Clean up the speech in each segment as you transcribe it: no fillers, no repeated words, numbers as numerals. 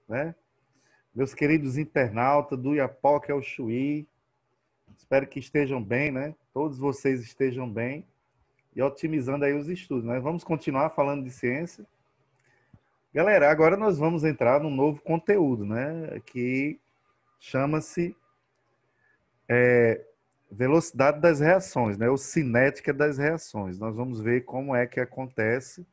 né? Meus queridos internautas do Iapoque ao Chuí, espero que estejam bem, né? Todos vocês estejam bem e otimizando aí os estudos, né? Vamos continuar falando de ciência. Galera, agora nós vamos entrar num novo conteúdo, né? Que chama-se velocidade das reações, né? Ou cinética das reações. Nós vamos ver como é que acontece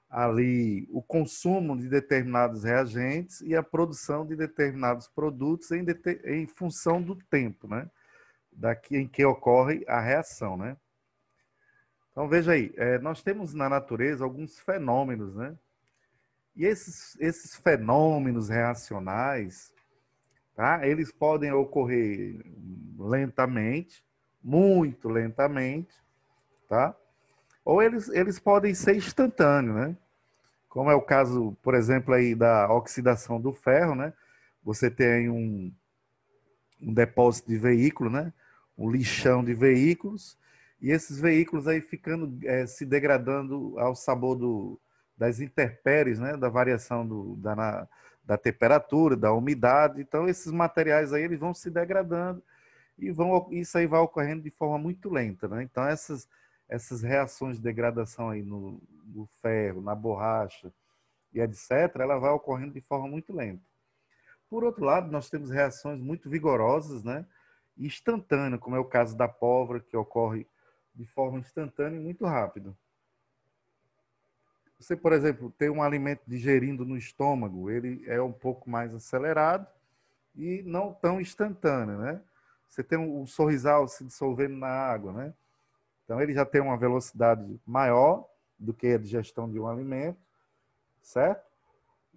ali o consumo de determinados reagentes e a produção de determinados produtos em função do tempo, né? Daqui em que ocorre a reação, né? Então veja aí, nós temos na natureza alguns fenômenos, né? E esses fenômenos reacionais, tá? Eles podem ocorrer lentamente, muito lentamente, tá? Ou eles podem ser instantâneos, né? Como é o caso, por exemplo, aí da oxidação do ferro, né? Você tem um depósito de veículo, né? Um lixão de veículos, e esses veículos aí ficando se degradando ao sabor das intempéries, né? Da variação da temperatura, da umidade. Então, esses materiais aí eles vão se degradando e isso aí vai ocorrendo de forma muito lenta, né? Então, essas reações de degradação aí no ferro, na borracha e etc., ela vai ocorrendo de forma muito lenta. Por outro lado, nós temos reações muito vigorosas, né? E instantâneas, como é o caso da pólvora, que ocorre de forma instantânea e muito rápido. Você, por exemplo, tem um alimento digerindo no estômago, ele é um pouco mais acelerado e não tão instantâneo, né? Você tem um sorrisal se dissolvendo na água, né? Então, ele já tem uma velocidade maior do que a digestão de um alimento, certo?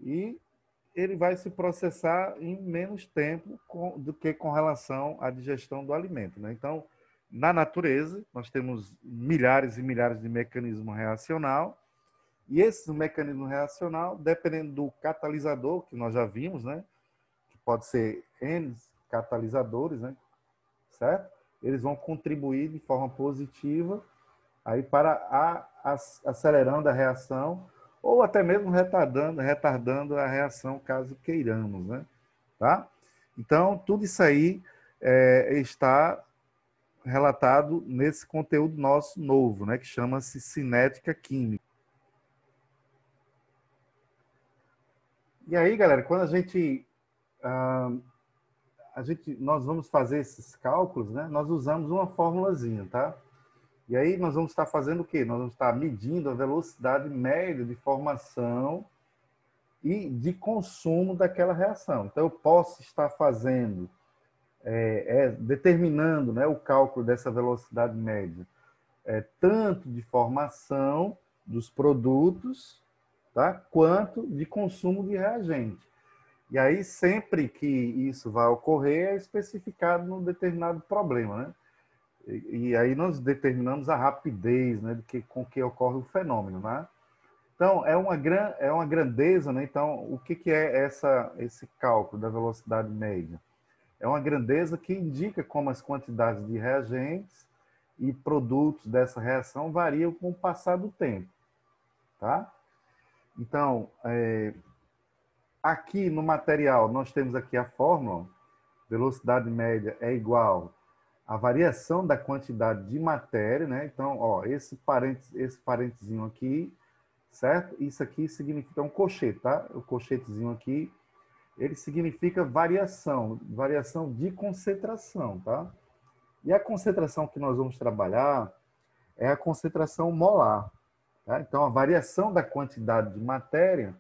E ele vai se processar em menos tempo do que com relação à digestão do alimento, né? Então, na natureza, nós temos milhares e milhares de mecanismos reacional, e esse mecanismo reacional, dependendo do catalisador, que nós já vimos, né? Que pode ser N catalisadores, né? Certo? Eles vão contribuir de forma positiva aí para acelerando a reação ou até mesmo retardando a reação, caso queiramos, né? Tá? Então, tudo isso aí está relatado nesse conteúdo nosso novo, né? Que chama-se cinética química. E aí, galera, quando nós vamos fazer esses cálculos, né? Nós usamos uma formulazinha, tá? E aí nós vamos estar fazendo o quê? Nós vamos estar medindo a velocidade média de formação e de consumo daquela reação. Então, eu posso estar fazendo, determinando, né, o cálculo dessa velocidade média, tanto de formação dos produtos, tá, quanto de consumo de reagente. E aí, sempre que isso vai ocorrer, é especificado num determinado problema, né? E aí nós determinamos a rapidez, né, com que ocorre o fenômeno, né? Então, é uma grandeza, né? Então, o que é esse cálculo da velocidade média? É uma grandeza que indica como as quantidades de reagentes e produtos dessa reação variam com o passar do tempo, tá? Então, aqui no material, nós temos aqui a fórmula, velocidade média é igual a variação da quantidade de matéria, né? Então, ó, esse parentezinho aqui, certo? Isso aqui significa um colchete, tá? O colchetezinho aqui, ele significa variação de concentração, tá? E a concentração que nós vamos trabalhar é a concentração molar, tá? Então, a variação da quantidade de matéria,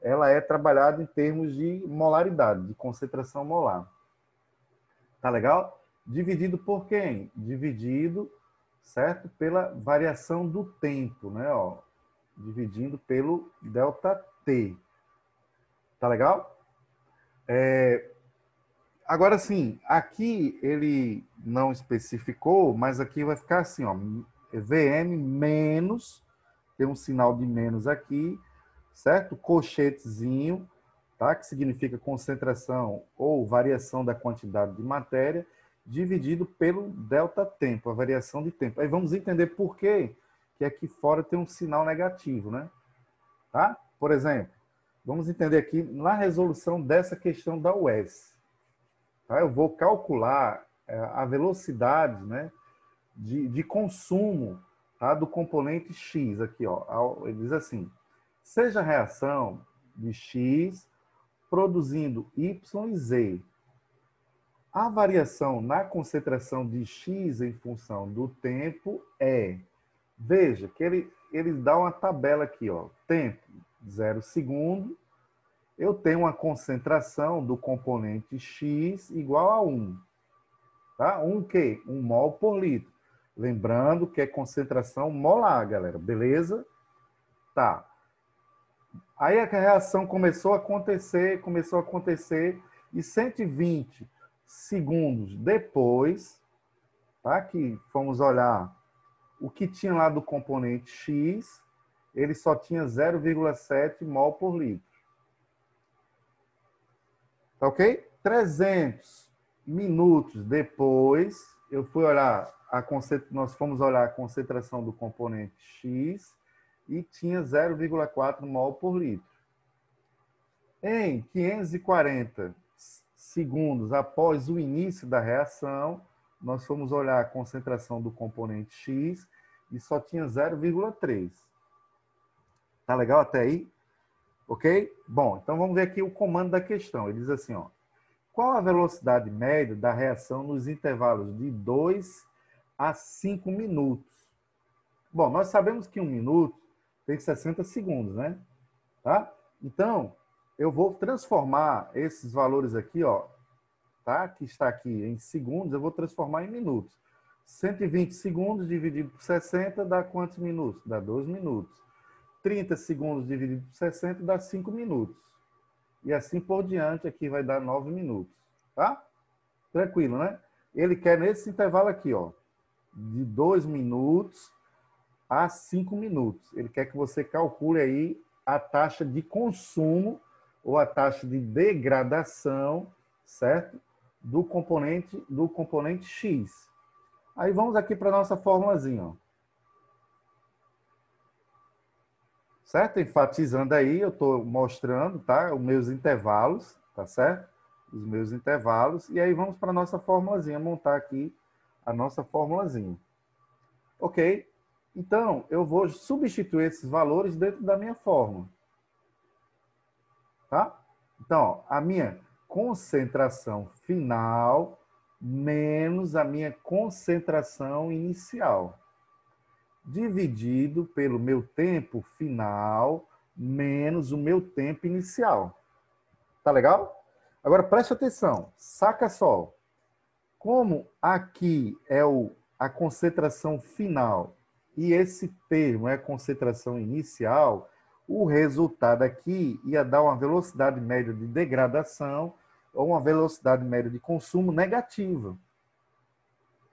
ela é trabalhada em termos de molaridade, de concentração molar. Tá legal? Dividido por quem? Dividido, certo? Pela variação do tempo, né? Ó, dividindo pelo ΔT. Tá legal? Agora sim, aqui ele não especificou, mas aqui vai ficar assim, ó, VM menos, tem um sinal de menos aqui, certo? Colchetezinho, tá? Que significa concentração ou variação da quantidade de matéria, dividido pelo delta tempo, a variação de tempo. Aí vamos entender por que aqui fora tem um sinal negativo, né? Tá? Por exemplo, Vamos entender aqui na resolução dessa questão da UES. Tá? Eu vou calcular a velocidade, né, de consumo, tá, do componente X aqui, ó. Ele diz assim: seja a reação de X produzindo Y e Z. A variação na concentração de X em função do tempo é... Veja que ele dá uma tabela aqui, ó. Tempo, 0 segundo. Eu tenho uma concentração do componente X igual a 1. Tá? 1 o quê? 1 mol por litro. Lembrando que é concentração molar, galera. Beleza? Tá. Aí a reação começou a acontecer, e 120 segundos depois, tá? Que fomos olhar o que tinha lá do componente X, ele só tinha 0,7 mol por litro. Tá ok? 300 minutos depois, eu fui olhar nós fomos olhar a concentração do componente X e tinha 0,4 mol por litro. Em 540 segundos após o início da reação, nós fomos olhar a concentração do componente X e só tinha 0,3. Tá legal até aí? Ok? Bom, então vamos ver aqui o comando da questão. Ele diz assim, ó: qual a velocidade média da reação nos intervalos de 2 a 5 minutos? Bom, nós sabemos que 1 minuto tem 60 segundos, né? Tá? Então, eu vou transformar esses valores aqui, ó, tá? Que está aqui em segundos, eu vou transformar em minutos. 120 segundos dividido por 60 dá quantos minutos? Dá 2 minutos. 30 segundos dividido por 60 dá 5 minutos. E assim por diante, aqui vai dar 9 minutos. Tá? Tranquilo, né? Ele quer nesse intervalo aqui, ó, de 2 minutos a 5 minutos. Ele quer que você calcule aí a taxa de consumo ou a taxa de degradação, certo? Do componente X. Aí vamos aqui para a nossa formulazinha, ó. Certo? Enfatizando aí, eu estou mostrando, tá? Os meus intervalos, tá certo? Os meus intervalos. E aí vamos para a nossa formulazinha, montar aqui a nossa formulazinha. Ok? Então, eu vou substituir esses valores dentro da minha fórmula. Tá? Então, ó, a minha concentração final menos a minha concentração inicial, dividido pelo meu tempo final menos o meu tempo inicial. Tá legal? Agora, preste atenção. Saca só. Como aqui é a concentração final e esse termo é a concentração inicial, o resultado aqui ia dar uma velocidade média de degradação ou uma velocidade média de consumo negativa.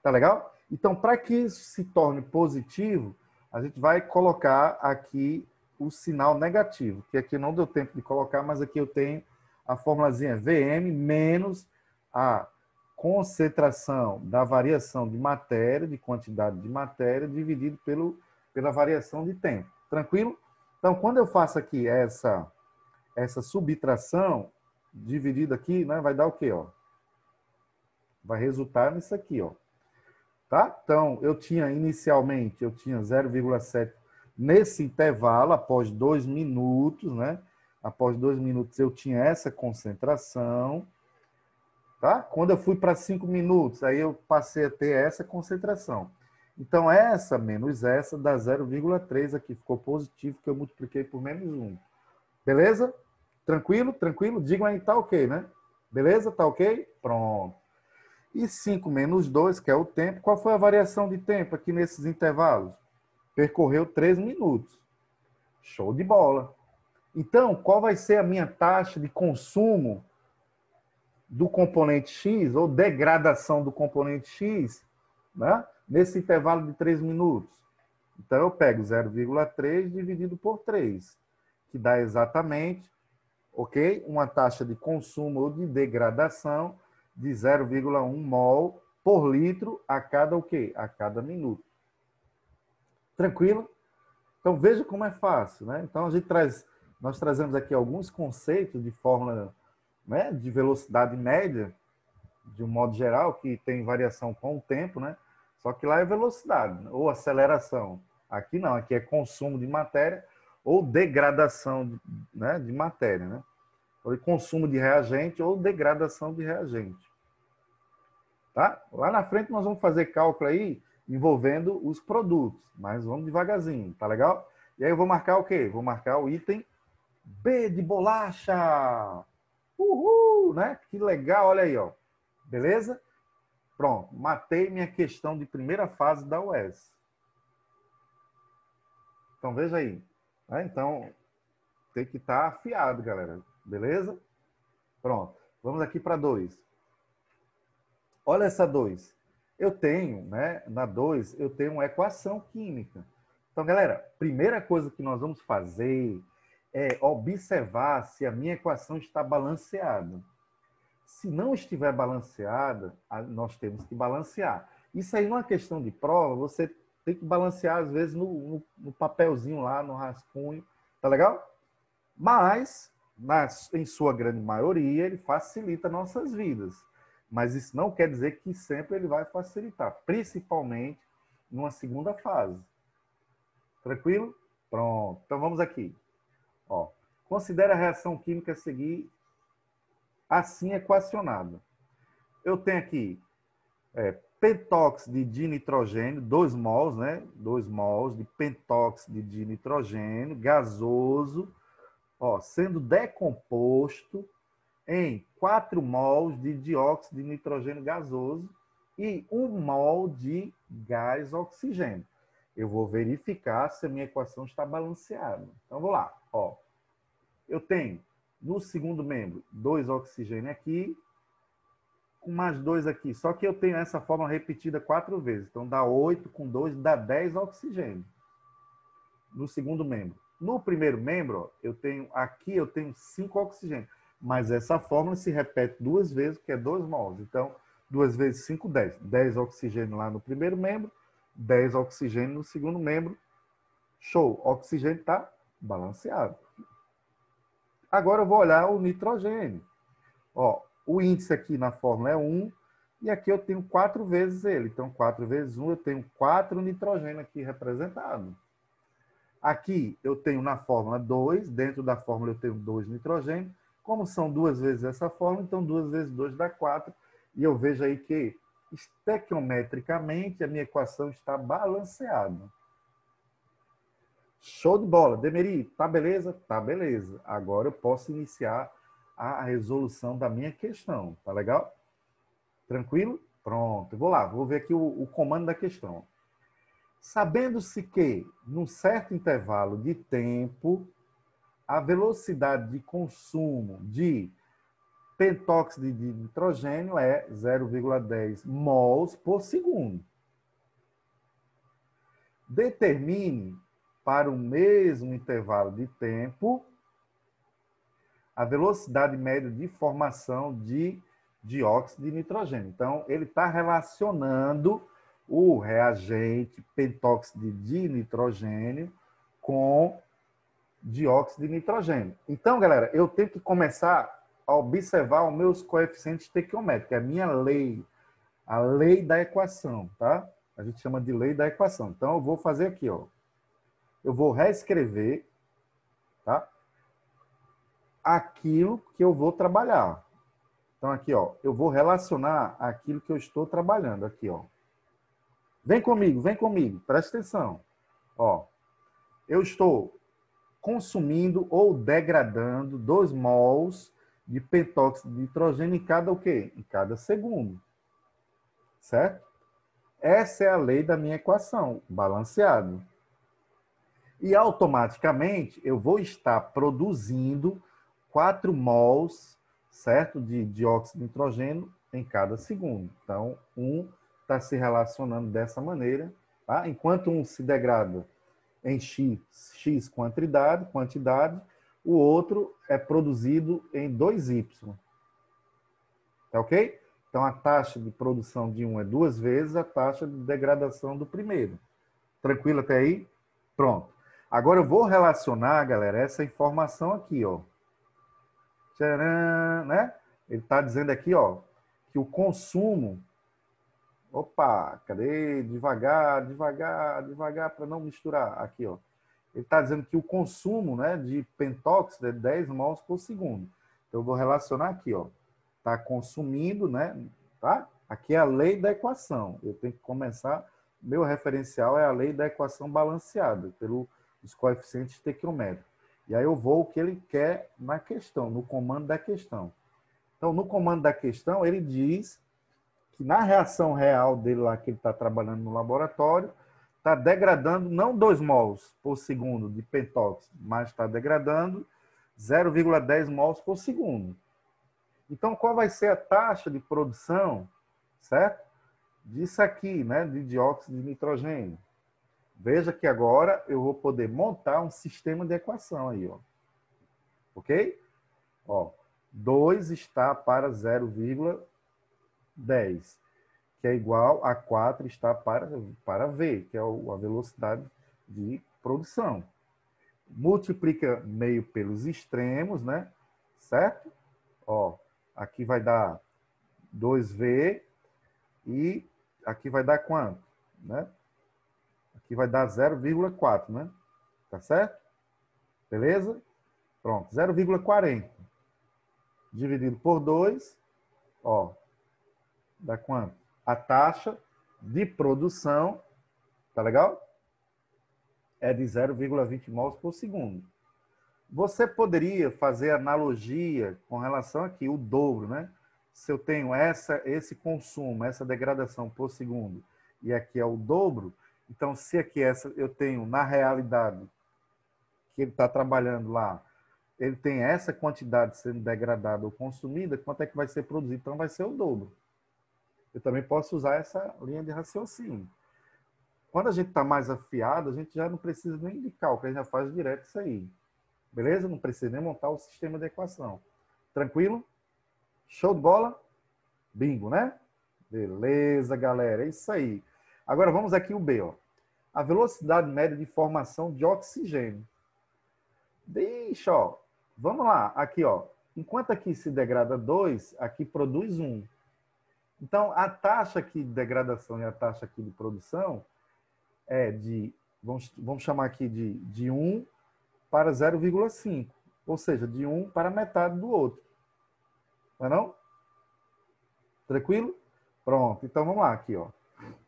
Tá legal? Então, para que isso se torne positivo, a gente vai colocar aqui o sinal negativo, que aqui não deu tempo de colocar, mas aqui eu tenho a formulazinha VM menos a concentração da variação de matéria, de quantidade de matéria, dividido pela variação de tempo. Tranquilo? Então, quando eu faço aqui essa subtração, dividido aqui, né, vai dar o quê? Ó? Vai resultar nisso aqui, ó. Tá? Então, inicialmente, eu tinha 0,7 nesse intervalo, após 2 minutos, né? Após 2 minutos eu tinha essa concentração, tá? Quando eu fui para 5 minutos, aí eu passei a ter essa concentração. Então, essa menos essa dá 0,3 aqui, ficou positivo, que eu multipliquei por menos 1. Beleza? Tranquilo? Tranquilo? Digam aí, tá ok, né? Beleza? Tá ok? Pronto. E 5 menos 2, que é o tempo. Qual foi a variação de tempo aqui nesses intervalos? Percorreu 3 minutos. Show de bola. Então, qual vai ser a minha taxa de consumo do componente X, ou degradação do componente X, né? Nesse intervalo de 3 minutos? Então, eu pego 0,3 dividido por 3, que dá exatamente, ok? Uma taxa de consumo ou de degradação de 0,1 mol por litro a cada o quê? A cada minuto. Tranquilo? Então, veja como é fácil, né? Então, a gente traz Nós trazemos aqui alguns conceitos de fórmula, né, de velocidade média, de um modo geral, que tem variação com o tempo, né? Só que lá é velocidade, ou aceleração. Aqui não, aqui é consumo de matéria ou degradação, né, de matéria, né? Ou consumo de reagente ou degradação de reagente. Tá? Lá na frente nós vamos fazer cálculo aí envolvendo os produtos, mas vamos devagarzinho, tá legal? E aí eu vou marcar o quê? Vou marcar o item B de bolacha. Uhul, né? Que legal, olha aí, ó. Beleza? Pronto, matei minha questão de primeira fase da UES. Então, veja aí. Né? Então, tem que estar afiado, galera. Beleza? Pronto. Vamos aqui para 2. Olha essa 2. Eu tenho, né? Na 2, eu tenho uma equação química. Então, galera, primeira coisa que nós vamos fazer é observar se a minha equação está balanceada. Se não estiver balanceada, nós temos que balancear. Isso aí não é questão de prova, você tem que balancear, às vezes, no papelzinho lá, no rascunho, tá legal? Mas, em sua grande maioria, ele facilita nossas vidas. Mas isso não quer dizer que sempre ele vai facilitar, principalmente numa segunda fase. Tranquilo? Pronto. Então, vamos aqui. Ó, considere a reação química a seguir assim equacionada. Eu tenho aqui pentóxido de dinitrogênio, 2 mols, né? 2 mols de pentóxido de dinitrogênio gasoso, ó, sendo decomposto em 4 mols de dióxido de nitrogênio gasoso e 1 mol de gás oxigênio. Eu vou verificar se a minha equação está balanceada. Então, vou lá. Ó. Eu tenho, no segundo membro, 2 oxigênio aqui, com mais 2 aqui. Só que eu tenho essa fórmula repetida 4 vezes. Então, dá 8 com 2, dá 10 oxigênio. No segundo membro. No primeiro membro, aqui eu tenho 5 oxigênio. Mas essa fórmula se repete 2 vezes, que é 2 mols. Então, 2 vezes 5, 10. 10 oxigênio lá no primeiro membro, 10 oxigênio no segundo membro. Show! O oxigênio está balanceado. Agora eu vou olhar o nitrogênio. Ó, o índice aqui na fórmula é 1, e aqui eu tenho 4 vezes ele. Então, 4 vezes 1, eu tenho 4 nitrogênio aqui representado. Aqui eu tenho na fórmula 2, dentro da fórmula eu tenho 2 nitrogênio. Como são 2 vezes essa fórmula, então 2 vezes 2 dá 4. E eu vejo aí que, estequiometricamente, a minha equação está balanceada. Show de bola. Demeri, tá beleza? Tá beleza. Agora eu posso iniciar a resolução da minha questão. Tá legal? Tranquilo? Pronto. Vou lá, vou ver aqui o comando da questão. Sabendo-se que, num certo intervalo de tempo, a velocidade de consumo de pentóxido de nitrogênio é 0,10 mols por segundo. Determine, para o mesmo intervalo de tempo, a velocidade média de formação de dióxido de nitrogênio. Então, ele está relacionando o reagente pentóxido de nitrogênio com dióxido de nitrogênio. Então, galera, eu tenho que começar a observar os meus coeficientes estequiométricos, é a minha lei, a lei da equação, tá? A gente chama de lei da equação. Então, eu vou fazer aqui, ó. Eu vou reescrever, tá? Aquilo que eu vou trabalhar. Então, aqui, ó, eu vou relacionar aquilo que eu estou trabalhando, aqui, ó. Vem comigo, presta atenção. Ó, eu estou consumindo ou degradando 2 mols de pentóxido de nitrogênio em cada o quê? Em cada segundo. Certo? Essa é a lei da minha equação, balanceado. E automaticamente eu vou estar produzindo 4 mols, certo? De dióxido de nitrogênio em cada segundo. Então, um está se relacionando dessa maneira, tá? Enquanto um se degrada em X quantidade, o outro é produzido em 2Y. Tá ok? Então, a taxa de produção de um é 2 vezes a taxa de degradação do primeiro. Tranquilo até aí? Pronto. Agora eu vou relacionar, galera, essa informação aqui, ó. Tcharam, né? Ele está dizendo aqui, ó, que o consumo... Opa, cadê? Devagar, devagar, devagar, para não misturar. Aqui, ó. Ele está dizendo que o consumo, né, de pentóxido é 10 mols por segundo. Então, eu vou relacionar aqui, ó. Está consumindo, né? Tá? Aqui é a lei da equação. Eu tenho que começar... Meu referencial é a lei da equação balanceada, pelos coeficientes estequiométricos. E aí eu vou o que ele quer na questão, no comando da questão. Então, no comando da questão, ele diz que na reação real dele lá, que ele está trabalhando no laboratório, está degradando não 2 mols por segundo de pentóxido, mas está degradando 0,10 mols por segundo. Então, qual vai ser a taxa de produção, certo? Disso aqui, né, de dióxido de nitrogênio. Veja que agora eu vou poder montar um sistema de equação aí, ó. Ok? Ó, 2 está para 0,10, que é igual a 4 está para V, que é a velocidade de produção. Multiplica meio pelos extremos, né? Certo? Ó, aqui vai dar 2V e aqui vai dar quanto? Né? Aqui vai dar 0,4, né? Tá certo? Beleza? Pronto, 0,40. Dividido por 2, ó, dá quanto? A taxa de produção, tá legal? É de 0,20 mols por segundo. Você poderia fazer analogia com relação aqui, o dobro, né? Se eu tenho esse consumo, essa degradação por segundo, e aqui é o dobro, então se aqui eu tenho, na realidade, que ele está trabalhando lá, ele tem essa quantidade sendo degradada ou consumida, quanto é que vai ser produzido? Então vai ser o dobro. Eu também posso usar essa linha de raciocínio. Quando a gente está mais afiado, a gente já não precisa nem de cálculo, a gente já faz direto isso aí. Beleza? Não precisa nem montar o sistema de equação. Tranquilo? Show de bola? Bingo, né? Beleza, galera. É isso aí. Agora vamos aqui o B, ó. A velocidade média de formação de oxigênio. Deixa, ó. Vamos lá. Aqui, ó. Enquanto aqui se degrada 2, aqui produz 1. Então, a taxa aqui de degradação e a taxa aqui de produção é de, vamos chamar aqui de 1 para 0,5. Ou seja, de 1 para metade do outro. Não é não? Tranquilo? Pronto. Então, vamos lá aqui, ó. O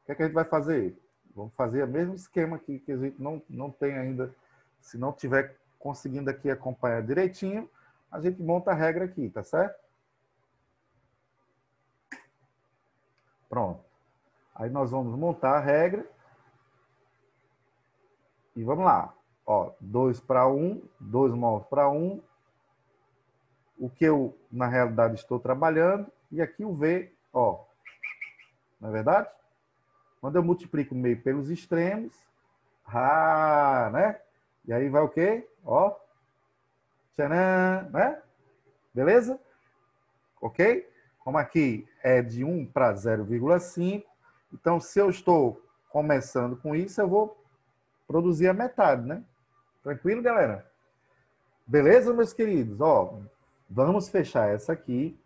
que é que a gente vai fazer? Vamos fazer o mesmo esquema aqui, que a gente não tem ainda. Se não tiver conseguindo aqui acompanhar direitinho, a gente monta a regra aqui, tá certo? Pronto. Aí nós vamos montar a regra. E vamos lá. Ó, 2 para 1, 2 mols para 1. O que eu, na realidade, estou trabalhando. E aqui o V, ó. Não é verdade? Quando eu multiplico meio pelos extremos, né? E aí vai o quê? Ó. Tcharam, né? Beleza? Ok? Como aqui é de 1 para 0,5, então se eu estou começando com isso, eu vou produzir a metade, né? Tranquilo, galera? Beleza, meus queridos? Ó, vamos fechar essa aqui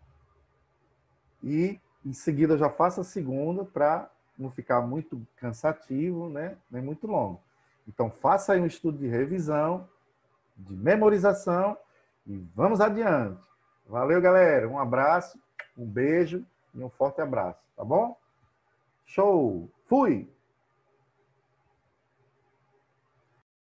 e em seguida eu já faço a segunda para não ficar muito cansativo, né? Nem muito longo. Então faça aí um estudo de revisão, de memorização e vamos adiante. Valeu, galera. Um abraço, um beijo e um forte abraço, tá bom? Show! Fui!